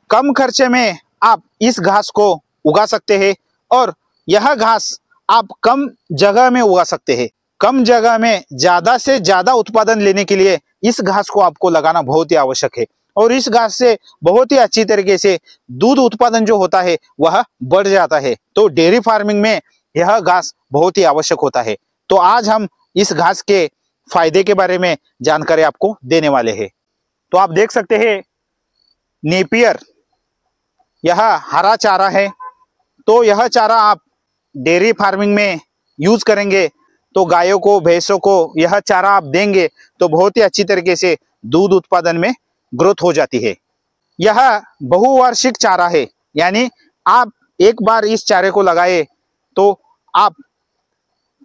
कम खर्चे में आप इस घास को उगा सकते हैं और यह घास आप कम जगह में उगा सकते हैं। कम जगह में ज्यादा से ज्यादा उत्पादन लेने के लिए इस घास को आपको लगाना बहुत ही आवश्यक है और इस घास से बहुत ही अच्छी तरीके से दूध उत्पादन जो होता है वह बढ़ जाता है। तो डेयरी फार्मिंग में यह घास बहुत ही आवश्यक होता है। तो आज हम इस घास के फायदे के बारे में जानकारी आपको देने वाले हैं। तो आप देख सकते हैं नेपियर, यह हरा चारा है। तो यह चारा आप डेयरी फार्मिंग में यूज करेंगे तो गायों को, भैंसों को यह चारा आप देंगे तो बहुत ही अच्छी तरीके से दूध उत्पादन में ग्रोथ हो जाती है। यह बहुवार्षिक चारा है, यानी आप एक बार इस चारे को लगाए तो आप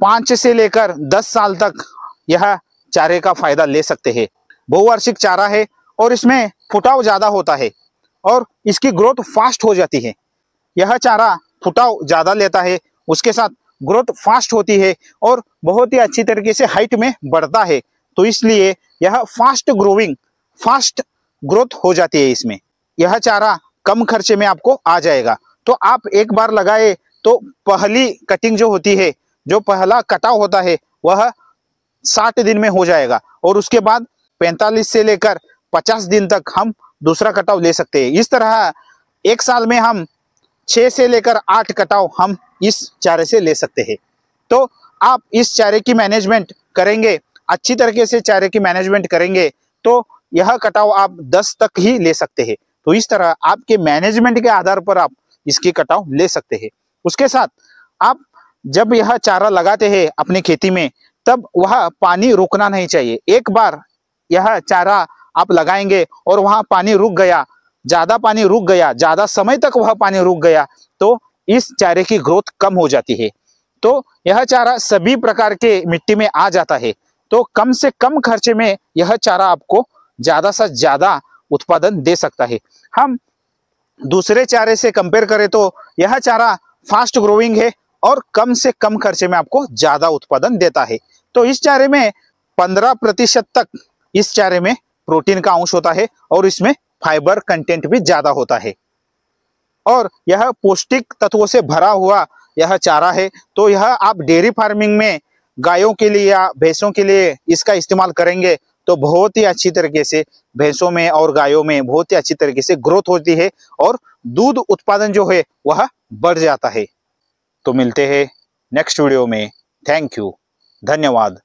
5 से लेकर 10 साल तक यह चारे का फायदा ले सकते हैं। बहुवार्षिक चारा है और इसमें फुटाव ज्यादा होता है और इसकी ग्रोथ फास्ट हो जाती है। यह चारा फुटाव ज्यादा लेता है, उसके साथ ग्रोथ फास्ट होती है और बहुत ही अच्छी तरीके से हाइट में बढ़ता है। तो इसलिए यह फास्ट ग्रोइंग, फास्ट ग्रोथ हो जाती है इसमें। यह चारा कम खर्चे में आपको आ जाएगा। तो आप एक बार लगाए तो पहली कटिंग जो होती है, जो पहला कटाव होता है वह 60 दिन में हो जाएगा और उसके बाद 45 से लेकर 50 दिन तक हम दूसरा कटाव ले सकते हैं। इस तरह एक साल में हम 6 से लेकर 8 कटाव हम इस चारे से ले सकते हैं। तो आप इस चारे की मैनेजमेंट करेंगे, अच्छी तरीके से चारे की मैनेजमेंट करेंगे तो यह कटाव आप 10 तक ही ले सकते हैं। तो इस तरह आपके मैनेजमेंट के आधार पर आप इसकी कटाव ले सकते हैं। उसके साथ आप जब यह चारा लगाते हैं अपनी खेती में तब वह पानी रुकना नहीं चाहिए। एक बार यह चारा आप लगाएंगे और वहां पानी रुक गया, ज्यादा पानी रुक गया, ज्यादा समय तक वह पानी रुक गया तो इस चारे की ग्रोथ कम हो जाती है। तो यह चारा सभी प्रकार के मिट्टी में आ जाता है। तो कम से कम खर्चे में यह चारा आपको ज्यादा से ज्यादा उत्पादन दे सकता है। हम दूसरे चारे से कंपेयर करें तो यह चारा फास्ट ग्रोइंग है और कम से कम खर्चे में आपको ज्यादा उत्पादन देता है। तो इस चारे में 15% तक इस चारे में प्रोटीन का अंश होता है और इसमें फाइबर कंटेंट भी ज्यादा होता है और यह पौष्टिक तत्वों से भरा हुआ यह चारा है। तो यह आप डेयरी फार्मिंग में गायों के लिए या भैंसों के लिए इसका इस्तेमाल करेंगे तो बहुत ही अच्छी तरीके से भैंसों में और गायों में बहुत ही अच्छी तरीके से ग्रोथ होती है और दूध उत्पादन जो है वह बढ़ जाता है। तो मिलते हैं नेक्स्ट वीडियो में। थैंक यू, धन्यवाद।